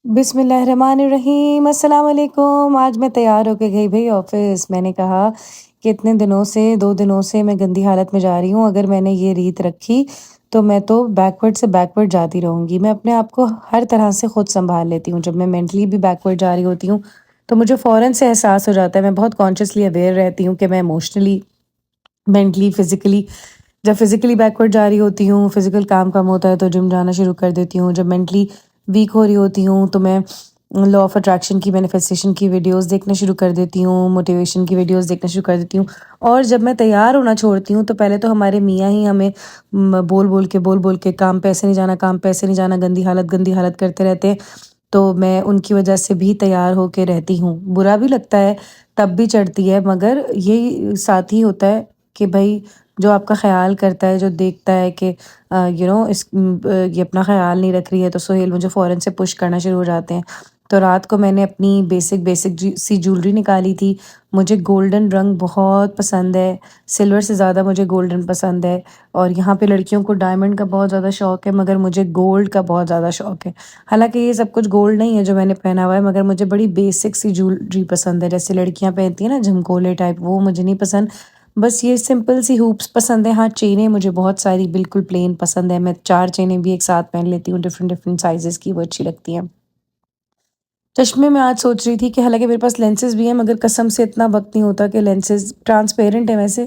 بسم اللہ الرحمن الرحیم، السلام علیکم۔ آج میں تیار ہو کے گئی بھائی آفس۔ میں نے کہا کہ اتنے دنوں سے 2 دنوں سے میں گندی حالت میں جا رہی ہوں، اگر میں نے یہ ریت رکھی تو میں تو بیکورڈ سے بیکورڈ جاتی رہوں گی۔ میں اپنے آپ کو ہر طرح سے خود سنبھال لیتی ہوں۔ جب میں مینٹلی بھی بیکورڈ جا رہی ہوتی ہوں تو مجھے فوراً سے احساس ہو جاتا ہے، میں بہت کانشیسلی اویئر رہتی ہوں کہ میں ایموشنلی، مینٹلی، فزیکلی، جب فزیکلی بیکورڈ جا رہی ہوتی ہوں، فزیکل کام کم ہوتا ہے تو جم جانا شروع کر دیتی ہوں۔ جب مینٹلی ویک ہو رہی ہوتی ہوں تو میں لا آف اٹریکشن کی، مینیفیسٹیشن کی ویڈیوز دیکھنا شروع کر دیتی ہوں، موٹیویشن کی ویڈیوز دیکھنا شروع کر دیتی ہوں۔ اور جب میں تیار ہونا چھوڑتی ہوں تو پہلے تو ہمارے میاں ہی ہمیں بول بول کے کام پہ ایسے نہیں جانا، کام پہ ایسے نہیں جانا، گندی حالت کرتے رہتے ہیں۔ تو میں ان کی وجہ سے بھی تیار ہو کے رہتی ہوں۔ برا بھی لگتا ہے، تب بھی چڑھتی ہے، مگر یہی ساتھ ہی ہوتا ہے کہ بھائی جو آپ کا خیال کرتا ہے، جو دیکھتا ہے کہ یہ اپنا خیال نہیں رکھ رہی ہے، تو سہیل مجھے فوراً سے پش کرنا شروع ہو جاتے ہیں۔ تو رات کو میں نے اپنی بیسک سی جولری نکالی تھی۔ مجھے گولڈن رنگ بہت پسند ہے، سلور سے زیادہ مجھے گولڈن پسند ہے۔ اور یہاں پہ لڑکیوں کو ڈائمنڈ کا بہت زیادہ شوق ہے، مگر مجھے گولڈ کا بہت زیادہ شوق ہے۔ حالانکہ یہ سب کچھ گولڈ نہیں ہے جو میں نے پہنا ہوا ہے، مگر مجھے بڑی بیسک سی جولری پسند ہے، جیسے لڑکیاں پہنتی ہیں نا جھمکولے ٹائپ، وہ مجھے نہیں پسند۔ بس یہ سمپل سی ہوپس پسند ہیں۔ ہاں، چینیں مجھے بہت ساری بالکل پلین پسند ہیں، میں 4 چینیں بھی ایک ساتھ پہن لیتی ہوں، ڈفرینٹ سائزز کی، وہ اچھی لگتی ہیں۔ چشمے میں آج سوچ رہی تھی کہ حالانکہ میرے پاس لینسز بھی ہیں، مگر قسم سے اتنا وقت نہیں ہوتا کہ لینسز ٹرانسپیرنٹ ہیں ویسے،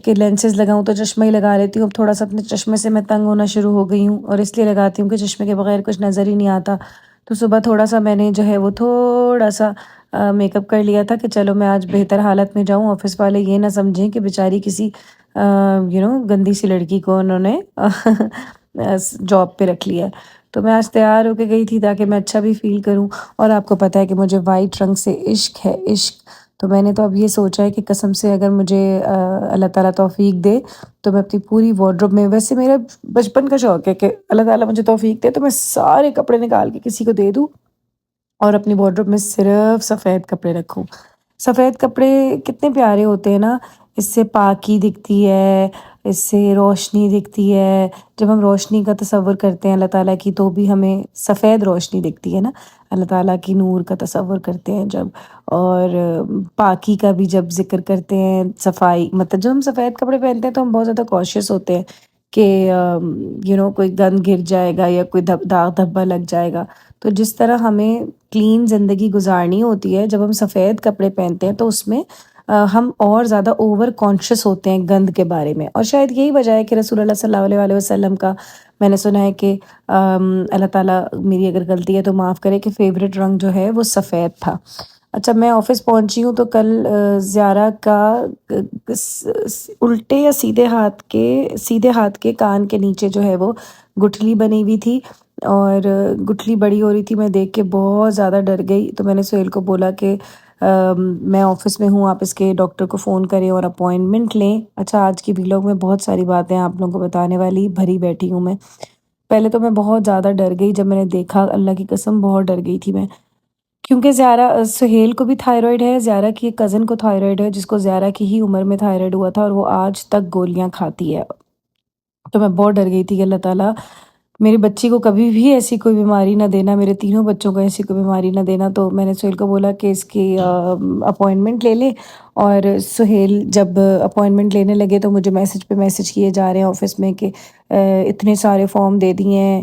کہ لینسز لگاؤں تو چشمہ ہی لگا لیتی ہوں۔ اب تھوڑا سا اپنے چشمے سے میں تنگ ہونا شروع ہو گئی ہوں، اور اس لیے لگاتی ہوں کہ چشمے کے بغیر کچھ نظر ہی نہیں آتا۔ تو صبح تھوڑا سا میں نے جو ہے وہ تھوڑا سا میک اپ کر لیا تھا کہ چلو میں آج بہتر حالت میں جاؤں، آفس والے یہ نہ سمجھیں کہ بیچاری کسی گندی سی لڑکی کو انہوں نے جاب پہ رکھ لیا ہے۔ تو میں آج تیار ہو کے گئی تھی تاکہ میں اچھا بھی فیل کروں۔ اور آپ کو پتہ ہے کہ مجھے وائٹ رنگ سے عشق ہے، عشق۔ تو میں نے تو اب یہ سوچا ہے کہ قسم سے اگر مجھے اللہ تعالیٰ توفیق دے تو میں اپنی پوری وارڈروب میں، ویسے میرا بچپن کا شوق ہے کہ اللہ تعالیٰ مجھے توفیق دے تو میں سارے کپڑے نکال کے کسی کو دے دوں اور اپنی وارڈروب میں صرف سفید کپڑے رکھوں۔ سفید کپڑے کتنے پیارے ہوتے ہیں نا، اس سے پاکی دکھتی ہے، اس سے روشنی دکھتی ہے۔ جب ہم روشنی کا تصور کرتے ہیں اللہ تعالیٰ کی تو بھی ہمیں سفید روشنی دکھتی ہے نا، اللہ تعالیٰ کی نور کا تصور کرتے ہیں جب، اور پاکی کا بھی جب ذکر کرتے ہیں، صفائی، مطلب جب ہم سفید کپڑے پہنتے ہیں تو ہم بہت زیادہ کوشیس ہوتے ہیں کہ کوئی گند گر جائے گا یا کوئی داغ دھبا لگ جائے گا۔ تو جس طرح ہمیں کلین زندگی گزارنی ہوتی ہے، جب ہم سفید کپڑے پہنتے ہیں تو اس میں ہم اور زیادہ اوور کانشیس ہوتے ہیں گند کے بارے میں۔ اور شاید یہی وجہ ہے کہ رسول اللہ صلی اللہ علیہ وسلم کا، میں نے سنا ہے کہ اللہ تعالیٰ میری اگر غلطی ہے تو معاف کرے، کہ فیوریٹ رنگ جو ہے وہ سفید تھا۔ اچھا، میں آفس پہنچی ہوں تو کل زیارہ کا الٹے یا سیدھے ہاتھ کے کان کے نیچے جو ہے وہ گٹھلی بنی ہوئی تھی، اور گٹھلی بڑی ہو رہی تھی۔ میں دیکھ کے بہت زیادہ ڈر گئی، تو میں نے سہیل کو بولا کہ میں آفس میں ہوں، آپ اس کے ڈاکٹر کو فون کریں اور اپوائنٹمنٹ لیں۔ اچھا، آج کی ویلاگ میں بہت ساری باتیں آپ لوگوں کو بتانے والی بھری بیٹھی ہوں میں۔ پہلے تو میں بہت زیادہ ڈر گئی جب میں نے دیکھا، اللہ کی قسم بہت ڈر گئی تھی میں، کیونکہ سہیل کو بھی تھائرائڈ ہے، زیارہ کی ایک کزن کو تھائرائڈ ہے، جس کو زیارہ کی ہی عمر میں تھائرائڈ ہوا تھا، اور وہ آج تک گولیاں کھاتی ہے۔ تو میں بہت ڈر گئی تھی کہ اللہ تعالیٰ میری بچی کو کبھی بھی ایسی کوئی بیماری نہ دینا، میرے تینوں بچوں کو ایسی کوئی بیماری نہ دینا۔ تو میں نے سہیل کو بولا کہ اس کی اپوائنٹمنٹ لے لیں، اور سہیل جب اپوائنٹمنٹ لینے لگے تو مجھے میسج پہ میسج کیے جا رہے ہیں آفس میں کہ اتنے سارے فارم دے دیے ہیں،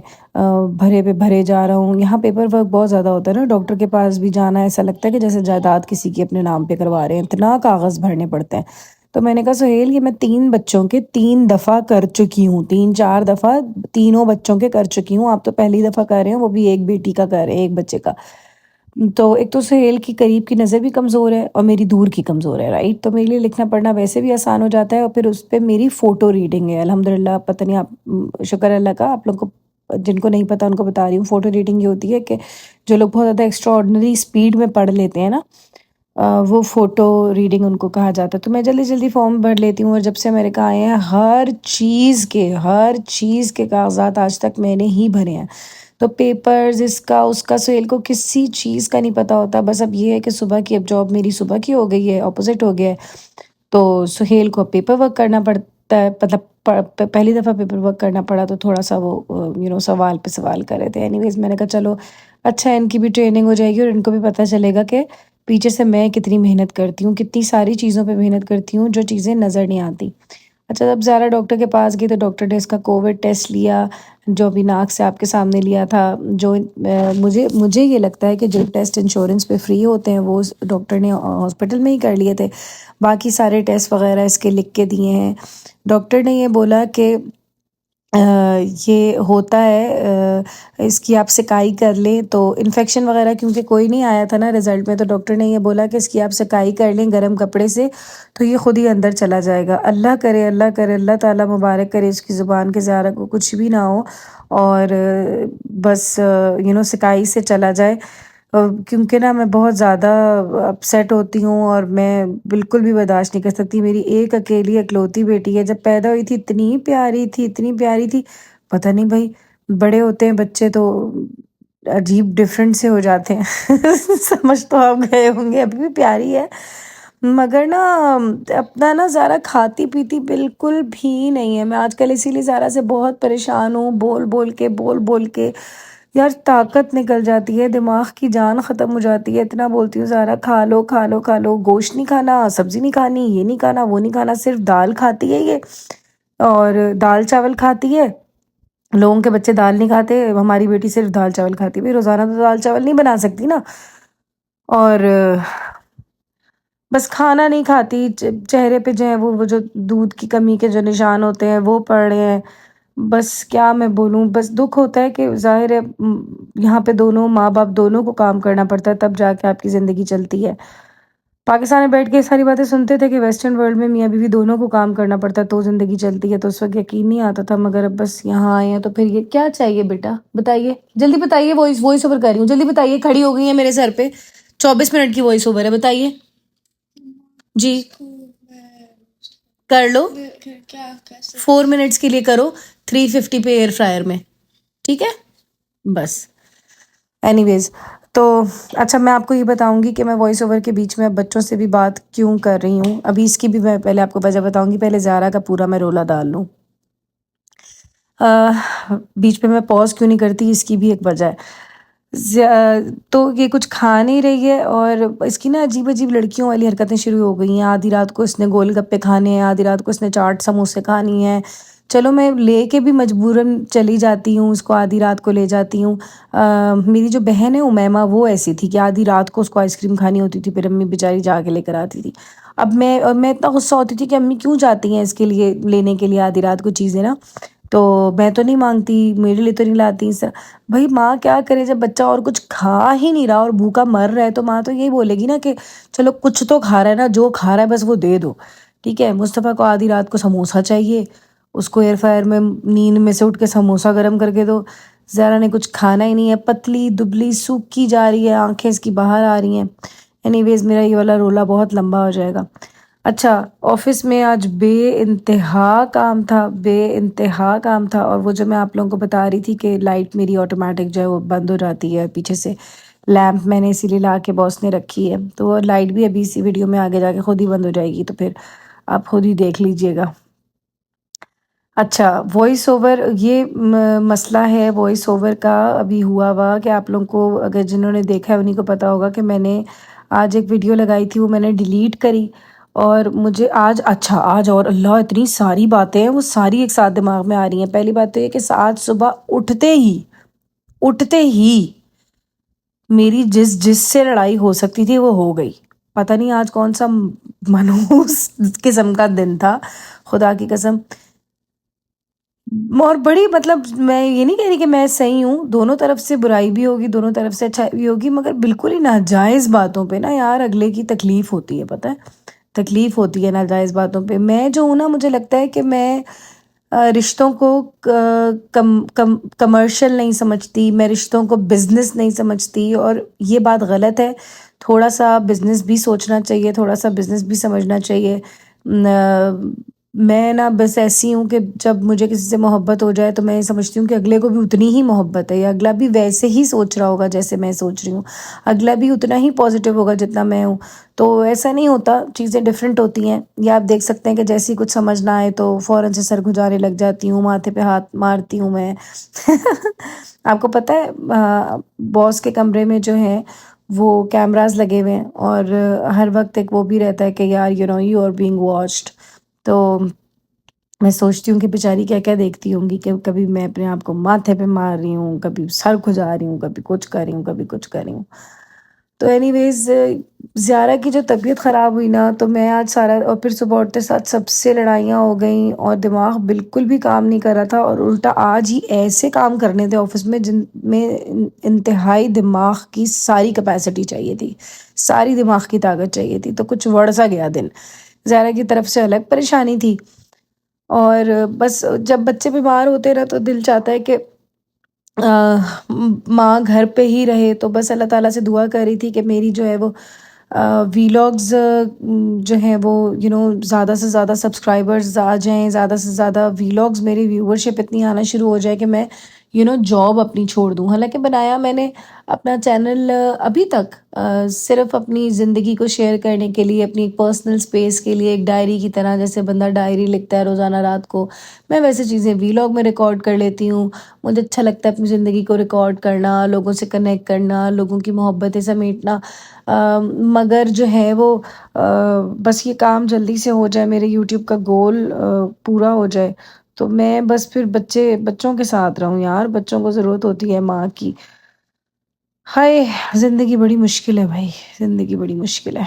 بھرے پہ بھرے جا رہا ہوں۔ یہاں پیپر ورک بہت زیادہ ہوتا ہے نا، ڈاکٹر کے پاس بھی جانا ایسا لگتا ہے کہ جیسے جائیداد کسی کی اپنے نام پہ کروا رہے ہیں، اتنا کاغذ بھرنے پڑتے ہیں۔ تو میں نے کہا سہیل، یہ میں 3 بچوں کے 3 دفعہ کر چکی ہوں، 3 4 دفعہ تینوں بچوں کے کر چکی ہوں، آپ تو پہلی دفعہ کر رہے ہیں، وہ بھی ایک بیٹی کا کر رہے ہیں، ایک بچے کا۔ تو ایک تو سہیل کی قریب کی نظر بھی کمزور ہے اور میری دور کی کمزور ہے، رائٹ؟ تو میرے لیے لکھنا پڑھنا ویسے بھی آسان ہو جاتا ہے، اور پھر اس پہ میری فوٹو ریڈنگ ہے الحمدللہ۔ پتہ نہیں، آپ شکر اللہ کا، آپ لوگ کو جن کو نہیں پتہ ان کو بتا رہی ہوں، فوٹو ریڈنگ یہ ہوتی ہے کہ جو لوگ بہت زیادہ ایکسٹرا آرڈنری اسپیڈ میں پڑھ لیتے ہیں نا، وہ فوٹو ریڈنگ ان کو کہا جاتا ہے۔ تو میں جلدی جلدی فارم بھر لیتی ہوں، اور جب سے امریکہ آئے ہیں ہر چیز کے کاغذات آج تک میں نے ہی بھرے ہیں۔ تو پیپرز، اس کا سہیل کو کسی چیز کا نہیں پتہ ہوتا، بس اب یہ ہے کہ صبح کی اب جاب میری صبح کی ہو گئی ہے، اپوزٹ ہو گیا ہے، تو سہیل کو پیپر ورک کرنا پڑتا ہے، مطلب پہلی دفعہ پیپر ورک کرنا پڑا تو تھوڑا سا وہ سوال پہ سوال کر رہے تھے. اینی ویز میں نے کہا چلو اچھا ان کی بھی ٹریننگ ہو جائے گی اور ان کو بھی پتہ چلے گا کہ پیچھے سے میں کتنی محنت کرتی ہوں, کتنی ساری چیزوں پہ محنت کرتی ہوں جو چیزیں نظر نہیں آتی. اچھا جب زارا ڈاکٹر کے پاس گئی تو ڈاکٹر نے اس کا کووڈ ٹیسٹ لیا, جو ابھی ناک سے آپ کے سامنے لیا تھا. جو مجھے یہ لگتا ہے کہ جو ٹیسٹ انشورنس پہ فری ہوتے ہیں وہ ڈاکٹر نے ہاسپٹل میں ہی کر لیے تھے. باقی سارے ٹیسٹ وغیرہ اس کے لکھ کے دیے ہیں. ڈاکٹر نے یہ بولا کہ یہ ہوتا ہے, اس کی آپ سکائی کر لیں تو انفیکشن وغیرہ کیونکہ کوئی نہیں آیا تھا نا رزلٹ میں, تو ڈاکٹر نے یہ بولا کہ اس کی آپ سکائی کر لیں گرم کپڑے سے تو یہ خود ہی اندر چلا جائے گا. اللہ کرے اللہ تعالیٰ مبارک کرے اس کی زبان کے زیارہ کو کچھ بھی نہ ہو اور بس سکائی سے چلا جائے, کیونکہ نا میں بہت زیادہ اپسیٹ ہوتی ہوں اور میں بالکل بھی برداشت نہیں کر سکتی. میری ایک اکیلی اکلوتی بیٹی ہے, جب پیدا ہوئی تھی اتنی پیاری تھی. پتہ نہیں بھائی بڑے ہوتے ہیں بچے تو عجیب ڈفرینٹ سے ہو جاتے ہیں. سمجھ تو آپ گئے ہوں گے, ابھی بھی پیاری ہے مگر نا اپنا نا زارا کھاتی پیتی بالکل بھی نہیں ہے. میں آج کل اسی لیے زارا سے بہت پریشان ہوں, بول کے یار طاقت نکل جاتی ہے, دماغ کی جان ختم ہو جاتی ہے. اتنا بولتی ہوں زارا کھا لو, گوشت نہیں کھانا, سبزی نہیں کھانی, یہ نہیں کھانا, وہ نہیں کھانا, صرف دال کھاتی ہے یہ, اور دال چاول کھاتی ہے. لوگوں کے بچے دال نہیں کھاتے, ہماری بیٹی صرف دال چاول کھاتی ہے. بھائی روزانہ تو دال چاول نہیں بنا سکتی نا, اور بس کھانا نہیں کھاتی. چہرے پہ جو ہے وہ جو دودھ کی کمی کے جو نشان ہوتے ہیں وہ پڑ رہے ہیں. بس کیا میں بولوں, بس دکھ ہوتا ہے کہ ظاہر ہے یہاں پہ دونوں ماں باپ دونوں کو کام کرنا پڑتا ہے تب جا کے آپ کی زندگی چلتی ہے. پاکستان میں بیٹھ کے ساری باتیں سنتے تھے کہ ویسٹرن ورلڈ میں میاں بیوی دونوں کو کام کرنا پڑتا ہے تو زندگی چلتی ہے, تو اس وقت یقین نہیں آتا تھا. مگر اب بس یہاں آئے ہیں تو پھر یہ کیا چاہیے بیٹا, بتائیے جلدی بتائیے. وائس اوور کر رہی ہوں, جلدی بتائیے. کھڑی ہو گئی ہیں میرے سر پہ, 24 منٹ کی وائس اوور ہے, بتائیے جی. کر لو 4 منٹس کے لیے کرو, 350 پہ ایئر فرائر میں, ٹھیک ہے بس. اینی ویز تو اچھا میں آپ کو یہ بتاؤں گی کہ میں وائس اوور کے بیچ میں بچوں سے بھی بات کیوں کر رہی ہوں. ابھی اس کی بھی میں پہلے آپ کو وجہ بتاؤں گی, پہلے زارا کا پورا میں رولا ڈال لوں. بیچ پہ میں پاز کیوں نہیں کرتی, اس کی بھی ایک وجہ ہے. تو یہ کچھ کھا نہیں رہی ہے اور اس کی نا عجیب لڑکیوں والی حرکتیں شروع ہو گئی ہیں. آدھی رات کو اس نے گول گپے کھانے ہیں, آدھی رات کو اس نے چاٹ سموسے کھانی ہیں. چلو میں لے کے بھی مجبوراً چلی جاتی ہوں, اس کو آدھی رات کو لے جاتی ہوں. میری جو بہن ہے امیمہ وہ ایسی تھی کہ آدھی رات کو اس کو آئس کریم کھانی ہوتی تھی, پھر امی بیچاری جا کے لے کر آتی تھی. اب میں اتنا غصہ ہوتی تھی کہ امی کیوں جاتی ہیں اس کے لیے لینے کے لیے آدھی رات کو چیزیں نا, تو میں تو نہیں مانگتی, میرے لیے تو نہیں لاتی. بھائی ماں کیا کرے جب بچہ اور کچھ کھا ہی نہیں رہا اور بھوکا مر رہا ہے, تو ماں تو یہی بولے گی نا کہ چلو کچھ تو کھا رہا ہے نا, جو کھا رہا ہے بس وہ دے دو. ٹھیک ہے, مصطفیٰ کو آدھی رات کو سموسہ چاہیے, اس کو ایئر فائر میں نیند میں سے اٹھ کے سموسہ گرم کر کے دو. زارا نے کچھ کھانا ہی نہیں ہے, پتلی دبلی سوکھی جا رہی ہے, آنکھیں اس کی باہر آ رہی ہیں. اینی ویز میرا یہ والا رولا بہت لمبا ہو جائے گا. اچھا آفس میں آج بے انتہا کام تھا, اور وہ جو میں آپ لوگوں کو بتا رہی تھی کہ لائٹ میری آٹومیٹک جو ہے وہ بند ہو جاتی ہے پیچھے سے, لیمپ میں نے اسی لیے لا کے باس نے رکھی ہے, تو وہ لائٹ بھی ابھی اسی ویڈیو میں آگے جا کے خود ہی بند ہو جائے گی, تو پھر آپ خود ہی دیکھ لیجئے گا. اچھا وائس اوور, یہ مسئلہ ہے وائس اوور کا ابھی ہوا کہ آپ لوگوں کو اگر جنہوں نے دیکھا ہے انہیں کو پتہ ہوگا کہ میں نے آج ایک ویڈیو لگائی تھی, وہ میں نے ڈیلیٹ کری. اور مجھے آج اور اللہ اتنی ساری باتیں ہیں وہ ساری ایک ساتھ دماغ میں آ رہی ہیں. پہلی بات تو یہ کہ آج صبح اٹھتے ہی میری جس سے لڑائی ہو سکتی تھی وہ ہو گئی. پتہ نہیں آج کون سا منحوس قسم کا دن تھا, خدا کی قسم. اور بڑی مطلب میں یہ نہیں کہہ رہی کہ میں صحیح ہوں, دونوں طرف سے برائی بھی ہوگی, دونوں طرف سے اچھائی بھی ہوگی, مگر بالکل ہی ناجائز باتوں پہ نا یار اگلے کی تکلیف ہوتی ہے, پتہ ہے تکلیف ہوتی ہے ناجائز باتوں پہ. میں جو ہوں نا, مجھے لگتا ہے کہ میں رشتوں کو کمرشل نہیں سمجھتی, میں رشتوں کو بزنس نہیں سمجھتی, اور یہ بات غلط ہے. تھوڑا سا بزنس بھی سوچنا چاہیے, تھوڑا سا بزنس بھی سمجھنا چاہیے. میں نا بس ایسی ہوں کہ جب مجھے کسی سے محبت ہو جائے تو میں یہ سمجھتی ہوں کہ اگلے کو بھی اتنی ہی محبت ہے، یا اگلا بھی ویسے ہی سوچ رہا ہوگا جیسے میں سوچ رہی ہوں، اگلا بھی اتنا ہی پازیٹیو ہوگا جتنا میں ہوں۔ تو ایسا نہیں ہوتا، چیزیں ڈفرینٹ ہوتی ہیں۔ یا آپ دیکھ سکتے ہیں کہ جیسے ہی کچھ سمجھ نہ آئے تو فوراً سے سر کھجانے لگ جاتی ہوں، ماتھے پہ ہاتھ مارتی ہوں میں۔ آپ کو پتہ ہے باس کے کمرے میں جو ہے وہ کیمراز لگے ہوئے ہیں، اور ہر وقت ایک وہ بھی رہتا ہے کہ یار یو آر بینگ واچڈ۔ تو میں سوچتی ہوں کہ بیچاری کیا کیا دیکھتی ہوں گی، کہ کبھی میں اپنے آپ کو ماتھے پہ مار رہی ہوں، کبھی سر کھجا رہی ہوں، کبھی کچھ کر رہی ہوں، کبھی کچھ کر رہی ہوں۔ تو اینی ویز زیارہ کی جو طبیعت خراب ہوئی نا، تو میں آج سارا، اور پھر صبح اٹھتے ساتھ سب سے لڑائیاں ہو گئیں اور دماغ بالکل بھی کام نہیں کر رہا تھا، اور الٹا آج ہی ایسے کام کرنے تھے آفس میں جن میں انتہائی دماغ کی ساری کیپیسٹی چاہیے تھی، ساری دماغ کی طاقت چاہیے تھی، تو کچھ وڑ سا گیا دن۔ زہرا کی طرف سے الگ پریشانی تھی، اور بس جب بچے بیمار ہوتے نا تو دل چاہتا ہے کہ ماں گھر پہ ہی رہے۔ تو بس اللہ تعالیٰ سے دعا کر رہی تھی کہ میری جو ہے وہ ویلاگز جو ہیں وہ زیادہ سے زیادہ سبسکرائبرز آ جائیں، زیادہ سے زیادہ ویلاگز، میری ویورشپ اتنی آنا شروع ہو جائے کہ میں جاب اپنی چھوڑ دوں۔ حالانکہ بنایا میں نے اپنا چینل ابھی تک صرف اپنی زندگی کو شیئر کرنے کے لیے، اپنی ایک پرسنل سپیس کے لیے، ایک ڈائری کی طرح، جیسے بندہ ڈائری لکھتا ہے روزانہ رات کو، میں ویسے چیزیں ویلاگ میں ریکارڈ کر لیتی ہوں۔ مجھے اچھا لگتا ہے اپنی زندگی کو ریکارڈ کرنا، لوگوں سے کنیکٹ کرنا، لوگوں کی محبتیں سمیٹنا، مگر جو ہے وہ بس یہ کام جلدی سے ہو جائے، میرے یوٹیوب کا گول پورا ہو جائے، تو میں بس پھر بچوں کے ساتھ رہوں یار۔ بچوں کو ضرورت ہوتی ہے ماں کی۔ ہائے، زندگی بڑی مشکل ہے بھائی، زندگی بڑی مشکل ہے۔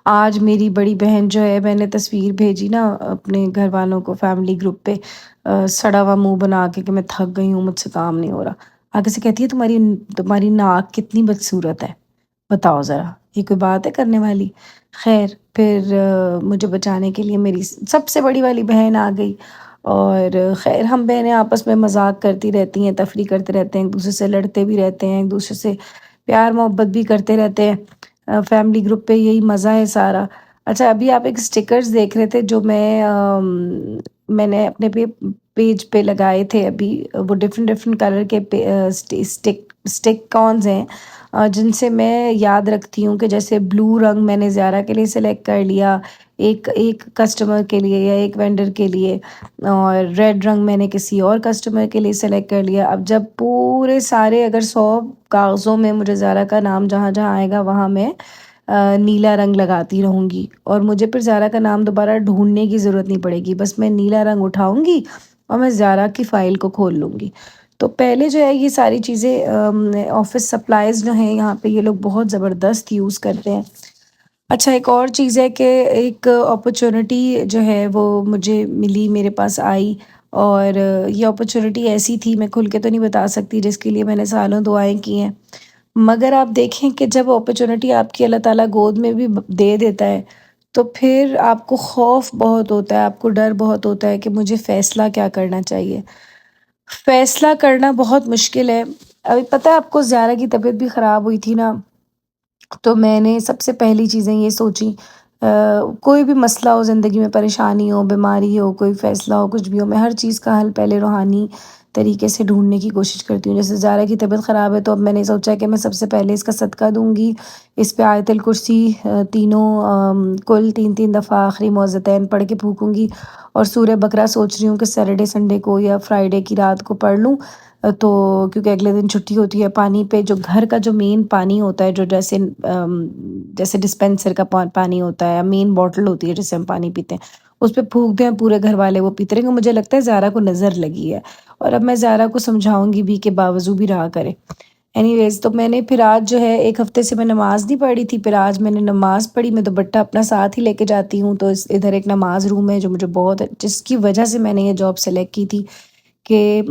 آج میری بڑی بہن جو ہے، میں نے تصویر بھیجی نا اپنے گھر والوں کو فیملی گروپ پہ، سڑا ہوا منہ بنا کے کہ میں تھک گئی ہوں، مجھ سے کام نہیں ہو رہا، آگے سے کہتی ہے تمہاری ناک کتنی بدصورت ہے، بتاؤ ذرا، یہ کوئی بات ہے کرنے والی؟ خیر پھر مجھے بچانے کے لیے میری سب سے بڑی والی بہن آ گئی، اور خیر ہم بہنیں آپس میں مذاق کرتی رہتی ہیں، تفریح کرتے رہتے ہیں، ایک دوسرے سے لڑتے بھی رہتے ہیں، ایک دوسرے سے پیار محبت بھی کرتے رہتے ہیں۔ فیملی گروپ پہ یہی مزہ ہے سارا۔ اچھا، ابھی آپ ایک اسٹیکرز دیکھ رہے تھے جو میں نے اپنے پیج پہ لگائے تھے ابھی، وہ ڈفرینٹ کلر کے اسٹک کونز ہیں جن سے میں یاد رکھتی ہوں، کہ جیسے بلو رنگ میں نے زیارہ کے لیے سلیکٹ کر لیا، ایک کسٹمر کے لیے یا ایک وینڈر کے لیے، اور ریڈ رنگ میں نے کسی اور کسٹمر کے لیے سلیکٹ کر لیا۔ اب جب پورے سارے اگر 100 کاغذوں میں مجھے زارا کا نام جہاں جہاں آئے گا وہاں میں نیلا رنگ لگاتی رہوں گی، اور مجھے پھر زارا کا نام دوبارہ ڈھونڈنے کی ضرورت نہیں پڑے گی، بس میں نیلا رنگ اٹھاؤں گی اور میں زارا کی فائل کو کھول لوں گی۔ تو پہلے جو ہے یہ ساری چیزیں آفس سپلائز جو ہیں یہاں پہ یہ لوگ بہت زبردست یوز کرتے ہیں۔ اچھا، ایک اور چیز ہے کہ ایک اپرچونٹی جو ہے وہ مجھے ملی، میرے پاس آئی، اور یہ اپرچونٹی ایسی تھی، میں کھل کے تو نہیں بتا سکتی، جس کے لیے میں نے سالوں دعائیں کی ہیں، مگر آپ دیکھیں کہ جب اپرچونٹی آپ کی اللہ تعالیٰ گود میں بھی دے دیتا ہے تو پھر آپ کو خوف بہت ہوتا ہے، آپ کو ڈر بہت ہوتا ہے کہ مجھے فیصلہ کیا کرنا چاہیے۔ فیصلہ کرنا بہت مشکل ہے۔ ابھی پتہ ہے آپ کو، زیارہ کی طبیعت بھی خراب ہوئی تھی نا، تو میں نے سب سے پہلی چیزیں یہ سوچیں، کوئی بھی مسئلہ ہو زندگی میں، پریشانی ہو، بیماری ہو، کوئی فیصلہ ہو، کچھ بھی ہو، میں ہر چیز کا حل پہلے روحانی طریقے سے ڈھونڈنے کی کوشش کرتی ہوں۔ جیسے زارا کی طبیعت خراب ہے تو اب میں نے سوچا کہ میں سب سے پہلے اس کا صدقہ دوں گی، اس پہ آیت الکرسی تینوں کل 3 دفعہ آخری معوذتین پڑھ کے پھونکوں گی، اور سورہ بقرہ سوچ رہی ہوں کہ سیٹرڈے سنڈے کو یا فرائیڈے کی رات کو پڑھ لوں، تو کیونکہ اگلے دن چھٹی ہوتی ہے۔ پانی پہ جو گھر کا جو مین پانی ہوتا ہے، جو جیسے ڈسپینسر کا پانی ہوتا ہے، مین بوٹل ہوتی ہے جس سے ہم پانی پیتے ہیں، اس پہ پھونک دیں پورے گھر والے وہ پیتے رہیں گے۔ مجھے لگتا ہے زارا کو نظر لگی ہے، اور اب میں زارا کو سمجھاؤں گی بھی کہ باوضو بھی رہا کرے۔ اینی ویز، تو میں نے پھر آج جو ہے، ایک ہفتے سے میں نماز نہیں پڑھی تھی، پھر آج میں نے نماز پڑھی۔ میں دوپٹہ اپنا ساتھ ہی لے کے جاتی ہوں، تو ادھر ایک نماز روم ہے جو مجھے بہت، جس کی وجہ سے میں نے یہ جاب سلیکٹ کی تھی، کہ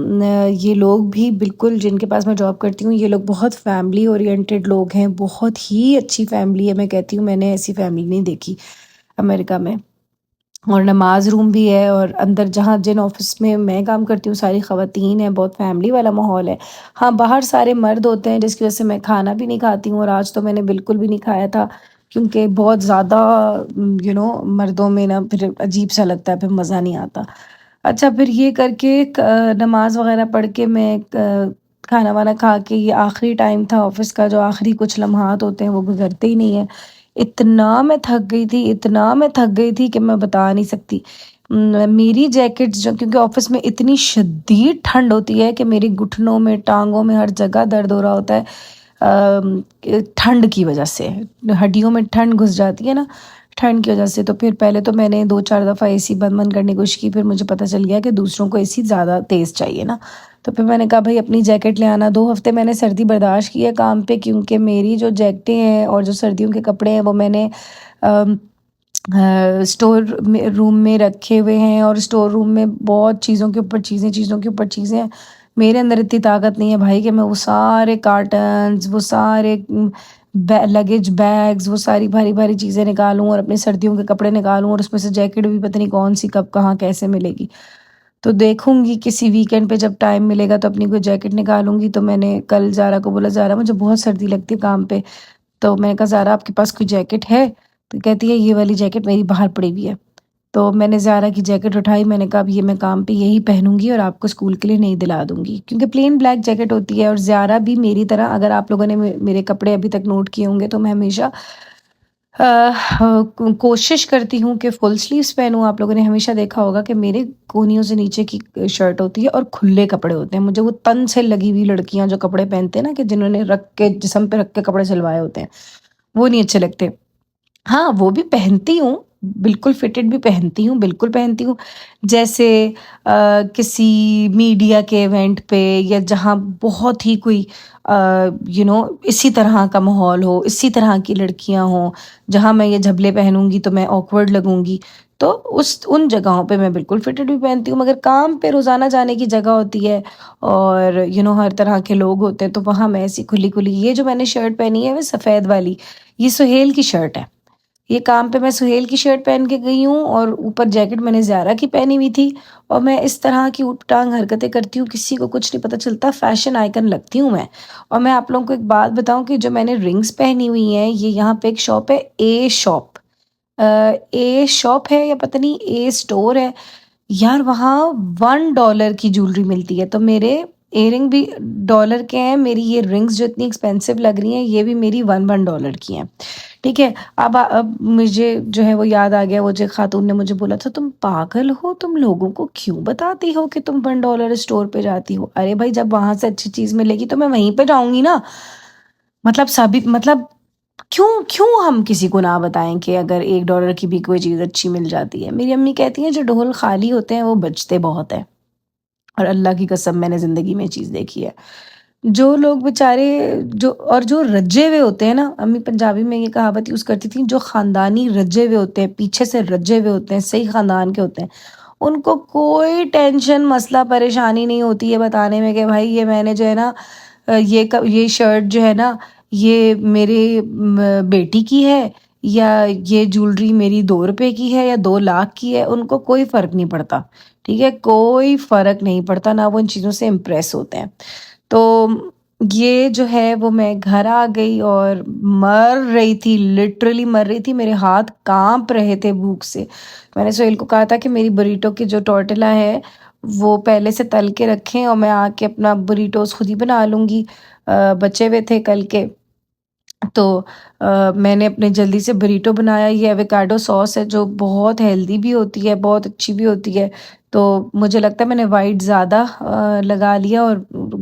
یہ لوگ بھی بالکل، جن کے پاس میں جاب کرتی ہوں، یہ لوگ بہت فیملی اورینٹیڈ لوگ ہیں، بہت ہی اچھی فیملی ہے۔ میں کہتی ہوں میں نے ایسی فیملی نہیں دیکھی امریکہ میں۔ اور نماز روم بھی ہے، اور اندر جہاں جن آفس میں کام کرتی ہوں ساری خواتین ہیں، بہت فیملی والا ماحول ہے۔ ہاں، باہر سارے مرد ہوتے ہیں، جس کی وجہ سے میں کھانا بھی نہیں کھاتی ہوں، اور آج تو میں نے بالکل بھی نہیں کھایا تھا۔ کیونکہ بہت زیادہ مردوں میں نا پھر عجیب سا لگتا ہے، پھر مزہ نہیں آتا۔ اچھا پھر یہ کر کے نماز وغیرہ پڑھ کے میں کھانا وانا کھا کے، یہ آخری ٹائم تھا آفس کا، جو آخری کچھ لمحات ہوتے ہیں وہ گزرتے ہی نہیں ہیں۔ اتنا میں تھک گئی تھی، اتنا میں تھک گئی تھی کہ میں بتا نہیں سکتی۔ میری جیکٹس جو، کیونکہ آفس میں اتنی شدید ٹھنڈ ہوتی ہے کہ میری گھٹنوں میں، ٹانگوں میں، ہر جگہ درد ہو رہا ہوتا ہے ٹھنڈ کی وجہ سے، ہڈیوں میں ٹھنڈ گھس جاتی ہے نا ٹھنڈ کی وجہ سے۔ تو پھر پہلے تو میں نے 2-4 دفعہ اے سی بند کرنے کی کوشش کی، پھر مجھے پتہ چل گیا کہ دوسروں کو اے سی زیادہ تیز چاہیے نا، تو پھر میں نے کہا بھائی اپنی جیکٹ لے آنا۔ 2 ہفتے میں نے سردی برداشت کی ہے کام پہ، کیونکہ میری جو جیکٹیں ہیں اور جو سردیوں کے کپڑے ہیں وہ میں نے اسٹور روم میں رکھے ہوئے ہیں، اور اسٹور روم میں بہت چیزوں کے اوپر چیزیں میرے اندر اتنی طاقت نہیں ہے بھائی کہ میں وہ سارے کارٹنز، وہ سارے لگیج بیگز، وہ ساری بھاری بھاری چیزیں نکالوں اور اپنے سردیوں کے کپڑے نکالوں، اور اس میں سے جیکٹ بھی پتہ نہیں کون سی کب کہاں کیسے ملے گی۔ تو دیکھوں گی کسی ویکینڈ پہ جب ٹائم ملے گا تو اپنی کوئی جیکٹ نکالوں گی۔ تو میں نے کل زارا کو بولا، زارا مجھے بہت سردی لگتی ہے کام پہ، تو میں نے کہا زارا آپ کے پاس کوئی جیکٹ ہے؟ تو کہتی ہے یہ والی جیکٹ میری باہر پڑی ہوئی ہے۔ تو میں نے زارا کی جیکٹ اٹھائی، میں نے کہا اب یہ میں کام پہ یہی پہنوں گی اور آپ کو اسکول کے لیے نہیں دلا دوں گی، کیونکہ پلین بلیک جیکٹ ہوتی ہے۔ اور زارا بھی میری طرح، اگر آپ لوگوں نے میرے کپڑے ابھی تک نوٹ کیے ہوں گے، تو میں ہمیشہ کوشش کرتی ہوں کہ فل سلیوز پہنوں۔ آپ لوگوں نے ہمیشہ دیکھا ہوگا کہ میرے کونیوں سے نیچے کی شرٹ ہوتی ہے اور کھلے کپڑے ہوتے ہیں۔ مجھے وہ تن سے لگی ہوئی لڑکیاں جو کپڑے پہنتے ہیں نا، کہ جنہوں نے رکھ کے جسم پہ رکھ کے کپڑے سلوائے ہوتے ہیں، وہ نہیں اچھے لگتے۔ ہاں وہ بھی پہنتی ہوں، بالکل فٹڈ بھی پہنتی ہوں، بالکل پہنتی ہوں، جیسے کسی میڈیا کے ایونٹ پہ، یا جہاں بہت ہی کوئی اسی طرح کا ماحول ہو، اسی طرح کی لڑکیاں ہوں، جہاں میں یہ جھبلے پہنوں گی تو میں آکورڈ لگوں گی، تو ان جگہوں پہ میں بالکل فٹڈ بھی پہنتی ہوں۔ مگر کام پہ روزانہ جانے کی جگہ ہوتی ہے، اور ہر طرح کے لوگ ہوتے ہیں، تو وہاں میں ایسی کھلی کھلی، یہ جو میں نے شرٹ پہنی ہے وہ سفید والی، یہ سہیل کی شرٹ ہے۔ یہ کام پہ میں سہیل کی شرٹ پہن کے گئی ہوں، اور اوپر جیکٹ میں نے زیارہ کی پہنی ہوئی تھی، اور میں اس طرح کی اوٹ ٹانگ حرکتیں کرتی ہوں، کسی کو کچھ نہیں پتہ چلتا، فیشن آئیکن لگتی ہوں میں۔ اور میں آپ لوگوں کو ایک بات بتاؤں کہ جو میں نے رنگز پہنی ہوئی ہیں، یہ یہاں پہ ایک شاپ ہے، اے شاپ ہے، یا پتہ نہیں اے اسٹور ہے یار، وہاں $1 کی جولری ملتی ہے۔ تو میرے ایئر رنگ بھی ڈالر کے ہیں، میری یہ رنگز جو اتنی ایکسپینسو لگ رہی ہیں یہ بھی میری $1 کی ہیں، ٹھیک ہے۔ اب مجھے جو ہے وہ یاد آ گیا، وہ جو خاتون نے مجھے بولا تھا، تم پاگل ہو، تم لوگوں کو کیوں بتاتی ہو کہ تم $1 اسٹور پہ جاتی ہو؟ ارے بھائی جب وہاں سے اچھی چیز ملے گی تو میں وہیں پہ جاؤں گی نا، مطلب کیوں ہم کسی کو نہ بتائیں کہ اگر $1 کی بھی کوئی چیز اچھی مل جاتی ہے۔ میری امی کہتی ہیں جو ڈھول خالی ہوتے ہیں وہ بچتے بہت ہیں، اور اللہ کی قسم میں نے زندگی میں چیز دیکھی ہے، جو لوگ بیچارے جو رجے ہوئے ہوتے ہیں نا، امی پنجابی میں یہ کہاوت یوز کرتی تھیں، جو خاندانی رجے ہوئے ہوتے ہیں، پیچھے سے رجے ہوئے ہوتے ہیں، صحیح خاندان کے ہوتے ہیں، ان کو کوئی ٹینشن، مسئلہ، پریشانی نہیں ہوتی ہے بتانے میں کہ بھائی یہ میں نے جو ہے نا یہ شرٹ جو ہے نا یہ میرے بیٹی کی ہے، یا یہ جولری میری $2 کی ہے یا 2 لاکھ کی ہے۔ ان کو کوئی فرق نہیں پڑتا، ٹھیک ہے، کوئی فرق نہیں پڑتا، نہ وہ ان چیزوں سے امپریس ہوتے ہیں۔ تو یہ جو ہے وہ میں گھر آ گئی اور مر رہی تھی، لٹرلی مر رہی تھی، میرے ہاتھ کانپ رہے تھے بھوک سے۔ میں نے سہیل کو کہا تھا کہ میری بریٹو کی جو ٹورٹلا ہے وہ پہلے سے تل کے رکھیں، اور میں آ کے اپنا بریٹوز خود ہی بنا لوں گی، بچے ہوئے تھے کل کے۔ تو میں نے اپنے جلدی سے بریٹو بنایا۔ یہ ایووکیڈو ساس ہے جو بہت ہیلدی بھی ہوتی ہے، بہت اچھی بھی ہوتی ہے، تو مجھے لگتا ہے میں نے وائٹ زیادہ لگا لیا اور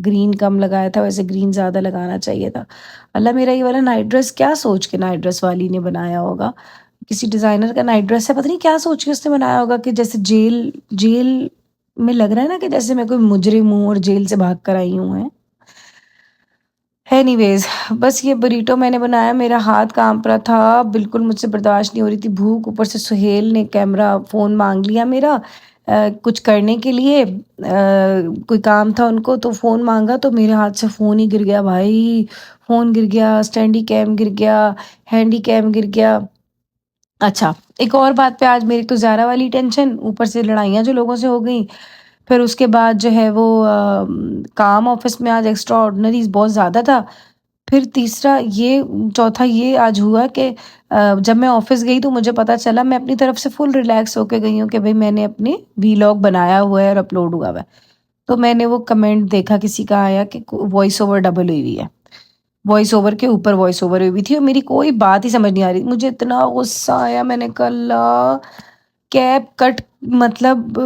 گرین کم لگایا تھا، ویسے گرین زیادہ لگانا چاہیے تھا۔ اللہ، میرا یہ والا نائٹ ڈریس کیا سوچ کے نائٹ ڈریس والی نے بنایا ہوگا، کسی ڈیزائنر کا نائٹ ڈریس ہے، پتہ نہیں کیا سوچ کے اس نے بنایا ہوگا، کہ جیسے جیل میں لگ رہا ہے نا کہ جیسے میں کوئی مجرم ہوں اور جیل سے بھاگ کر آئی ہوں۔ اینی ویز، بس یہ بریٹو میں نے بنایا، میرا ہاتھ کانپ رہا تھا، بالکل مجھ سے برداشت نہیں ہو رہی تھی بھوک، اوپر سے سہیل نے فون مانگ لیا میرا کچھ کرنے کے لیے، کوئی کام تھا ان کو، تو فون مانگا، تو میرے ہاتھ سے فون ہی گر گیا بھائی، فون گر گیا، اسٹینڈی کیم گر گیا، ہینڈی کیم گر گیا۔ اچھا ایک اور بات پہ آج میری تو زیارہ والی ٹینشن، اوپر سے لڑائیاں جو لوگوں سے ہو گئیں، پھر اس کے بعد جو ہے وہ کام آفس میں آج ایکسٹرا آرڈنریز بہت زیادہ تھا، پھر تیسرا یہ چوتھا یہ آج ہوا کہ جب میں آفس گئی تو مجھے پتا چلا، میں اپنی طرف سے فل ریلیکس ہو کے گئی ہوں کہ بھئی میں نے اپنی ویلاگ بنایا ہوا ہے اور اپلوڈ ہوا ہے، تو میں نے وہ کمنٹ دیکھا کسی کا آیا کہ وائس اوور ڈبل ہوئی ہے، وائس اوور کے اوپر وائس اوور ہوئی تھی اور میری کوئی بات ہی سمجھ نہیں آ رہی. مجھے اتنا غصہ آیا، میں نے کہا اللہ، کیپ کٹ مطلب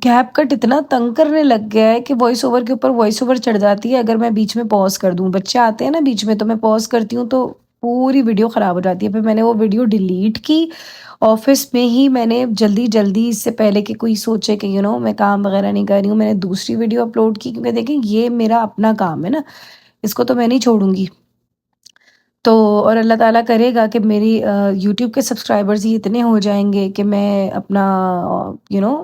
کیپ کٹ اتنا تنگ کرنے لگ گیا ہے کہ وائس اوور کے اوپر وائس اوور چڑھ جاتی ہے. اگر میں بیچ میں پاز کر دوں، بچے آتے ہیں نا بیچ میں، تو میں پاز کرتی ہوں تو پوری ویڈیو خراب ہو جاتی ہے. پھر میں نے وہ ویڈیو ڈیلیٹ کی آفس میں ہی. میں نے جلدی اس سے پہلے کہ کوئی سوچے کہ میں کام وغیرہ نہیں کر رہی ہوں، میں نے دوسری ویڈیو اپلوڈ کی، کیونکہ دیکھیں یہ میرا اپنا کام ہے نا، اس کو تو میں نہیں چھوڑوں گی. تو اور اللہ تعالیٰ کرے گا کہ میری یوٹیوب کے سبسکرائبرز ہی اتنے ہو جائیں گے کہ میں اپنا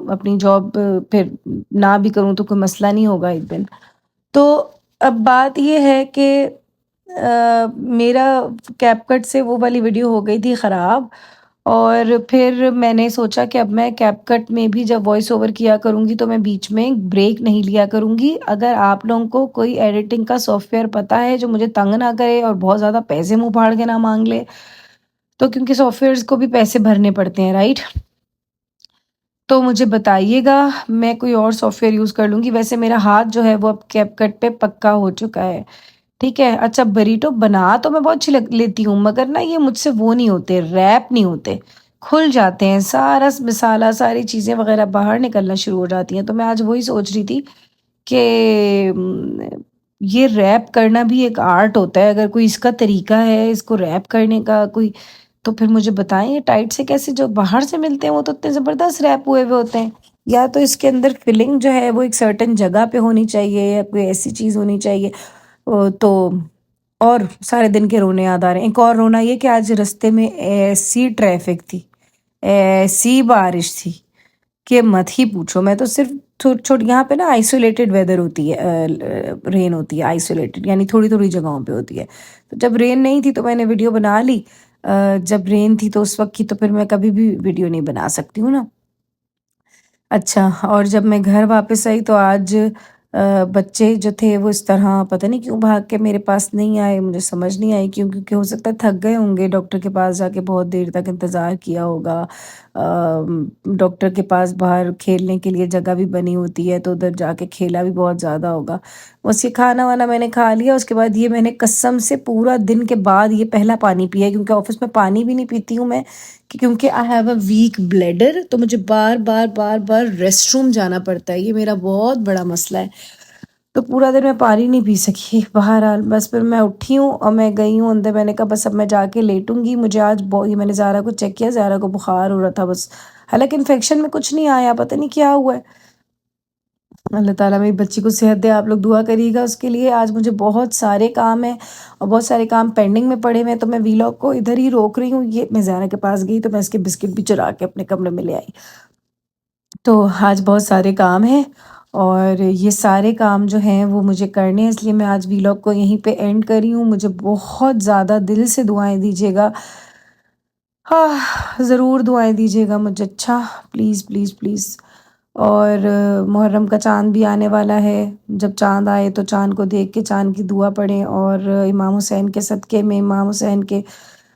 اپنی جاب پھر نہ بھی کروں تو کوئی مسئلہ نہیں ہوگا ایک دن. تو اب بات یہ ہے کہ میرا کیپ کٹ سے وہ والی ویڈیو ہو گئی تھی خراب، اور پھر میں نے سوچا کہ اب میں کیپ کٹ میں بھی جب وائس اوور کیا کروں گی تو میں بیچ میں بریک نہیں لیا کروں گی. اگر آپ لوگوں کو کوئی ایڈیٹنگ کا سافٹ ویئر پتہ ہے جو مجھے تنگ نہ کرے اور بہت زیادہ پیسے منہ پھاڑ کے نہ مانگ لے، تو کیونکہ سافٹ ویئرز کو بھی پیسے بھرنے پڑتے ہیں رائٹ، تو مجھے بتائیے گا، میں کوئی اور سافٹ ویئر یوز کر لوں گی. ویسے میرا ہاتھ جو ہے وہ اب کیپ کٹ پہ پکا ہو چکا ہے، ٹھیک ہے. اچھا، بریٹو بنا تو میں بہت اچھی لیتی ہوں، مگر نا یہ مجھ سے وہ نہیں ہوتے، ریپ نہیں ہوتے، کھل جاتے ہیں، سارا مسالہ ساری چیزیں وغیرہ باہر نکلنا شروع ہو جاتی ہیں. تو میں آج وہی سوچ رہی تھی کہ یہ ریپ کرنا بھی ایک آرٹ ہوتا ہے. اگر کوئی اس کا طریقہ ہے اس کو ریپ کرنے کا کوئی، تو پھر مجھے بتائیں یہ ٹائٹ سے کیسے، جو باہر سے ملتے ہیں وہ تو اتنے زبردست ریپ ہوئے ہوتے ہیں. یا تو اس کے اندر فلنگ جو ہے وہ ایک سرٹن جگہ پہ ہونی چاہیے، یا کوئی ایسی چیز ہونی چاہیے. تو اور سارے دن کے رونے یاد آ رہے ہیں. ایک اور رونا یہ کہ آج رستے میں ایسی ٹریفک تھی، ایسی بارش تھی کہ مت ہی پوچھو. میں تو صرف چھوٹی یہاں پہ نا آئسولیٹڈ ویدر ہوتی ہے، رین ہوتی ہے آئسولیٹڈ، یعنی تھوڑی تھوڑی جگہوں پہ ہوتی ہے. تو جب رین نہیں تھی تو میں نے ویڈیو بنا لی، جب رین تھی تو اس وقت کی تو پھر میں کبھی بھی ویڈیو نہیں بنا سکتی ہوں نا. اچھا، اور جب میں گھر واپس آئی تو آج بچے جو تھے وہ اس طرح پتہ نہیں کیوں بھاگ کے میرے پاس نہیں آئے. مجھے سمجھ نہیں آئی کیوں، کیونکہ ہو سکتا ہے تھک گئے ہوں گے، ڈاکٹر کے پاس جا کے بہت دیر تک انتظار کیا ہوگا. ڈاکٹر کے پاس باہر کھیلنے کے لیے جگہ بھی بنی ہوتی ہے تو ادھر جا کے کھیلا بھی بہت زیادہ ہوگا. بس یہ کھانا وانا میں نے کھا لیا. اس کے بعد یہ میں نے قسم سے پورا دن کے بعد یہ پہلا پانی پیا، کیونکہ آفس میں پانی بھی نہیں پیتی ہوں میں، کیونکہ I have a weak bladder, تو مجھے بار بار ریسٹ روم جانا پڑتا ہے. یہ میرا بہت بڑا مسئلہ ہے. تو پورا دن میں پانی نہیں پی سکی. بہرحال بس پھر میں اٹھی ہوں اور میں گئی ہوں اندر. میں نے کہا بس اب میں جا کے لیٹوں گی. مجھے آج یہ میں نے زہرا کو چیک کیا، زہرا کو بخار ہو رہا تھا بس، حالانکہ انفیکشن میں کچھ نہیں آیا، پتہ نہیں کیا ہوا ہے. اللہ تعالیٰ میری بچی کو صحت دے. آپ لوگ دعا کریے گا اس کے لیے. آج مجھے بہت سارے کام ہیں اور بہت سارے کام پینڈنگ میں پڑے ہوئے ہیں، تو میں ویلاگ کو ادھر ہی روک رہی ہوں. یہ میں زہرا کے پاس گئی تو میں اس کے بسکٹ بھی چرا کے اپنے کمرے میں لے آئی. تو آج بہت سارے کام ہیں اور یہ سارے کام جو ہیں وہ مجھے کرنے ہیں، اس لیے میں آج ویلاگ کو یہیں پہ اینڈ کری ہوں. مجھے بہت زیادہ دل سے دعائیں دیجیے گا، ضرور دعائیں دیجیے گا مجھے. اچھا پلیز پلیز پلیز. اور محرم کا چاند بھی آنے والا ہے. جب چاند آئے تو چاند کو دیکھ کے چاند کی دعا پڑھیں، اور امام حسین کے صدقے میں، امام حسین کے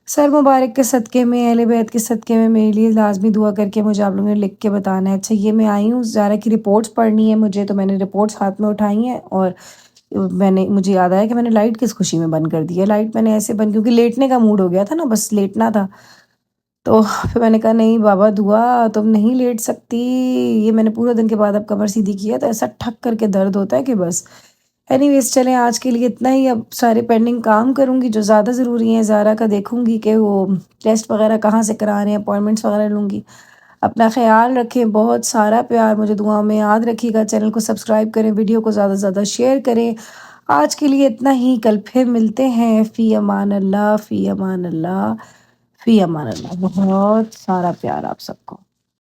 سر مبارک کے صدقے میں، اہل بیت کے صدقے میں میرے لیے لازمی دعا کر کے مجھے آپ لوگوں نے لکھ کے بتانا ہے. اچھا، یہ میں آئی ہوں زارا کی رپورٹس پڑھنی ہے مجھے، تو میں نے رپورٹس ہاتھ میں اٹھائی ہیں، اور مجھے یاد آیا کہ میں نے لائٹ کس خوشی میں بند کر دی ہے. لائٹ میں نے ایسے بند کیونکہ لیٹنے کا موڈ ہو گیا تھا نا، بس لیٹنا تھا. تو پھر میں نے کہا نہیں بابا دعا تم نہیں لیٹ سکتی. یہ میں نے پورا دن کے بعد اب کمر سیدھی کی ہے تو ایسا ٹھک کر کے درد ہوتا ہے کہ بس. اینی ویز چلیں آج کے لیے اتنا ہی. اب سارے پینڈنگ کام کروں گی جو زیادہ ضروری ہیں. زارا کا دیکھوں گی کہ وہ ٹیسٹ وغیرہ کہاں سے کرانے ہیں، اپوائنٹمنٹس وغیرہ لوں گی. اپنا خیال رکھیں، بہت سارا پیار مجھے دعاؤں میں یاد رکھیے گا. چینل کو سبسکرائب کریں، ویڈیو کو زیادہ سے زیادہ شیئر کریں. آج کے لیے اتنا ہی، کل پھر ملتے ہیں. فی امان اللہ، فی امان اللہ، فی امان اللہ. بہت سارا پیار آپ سب کو.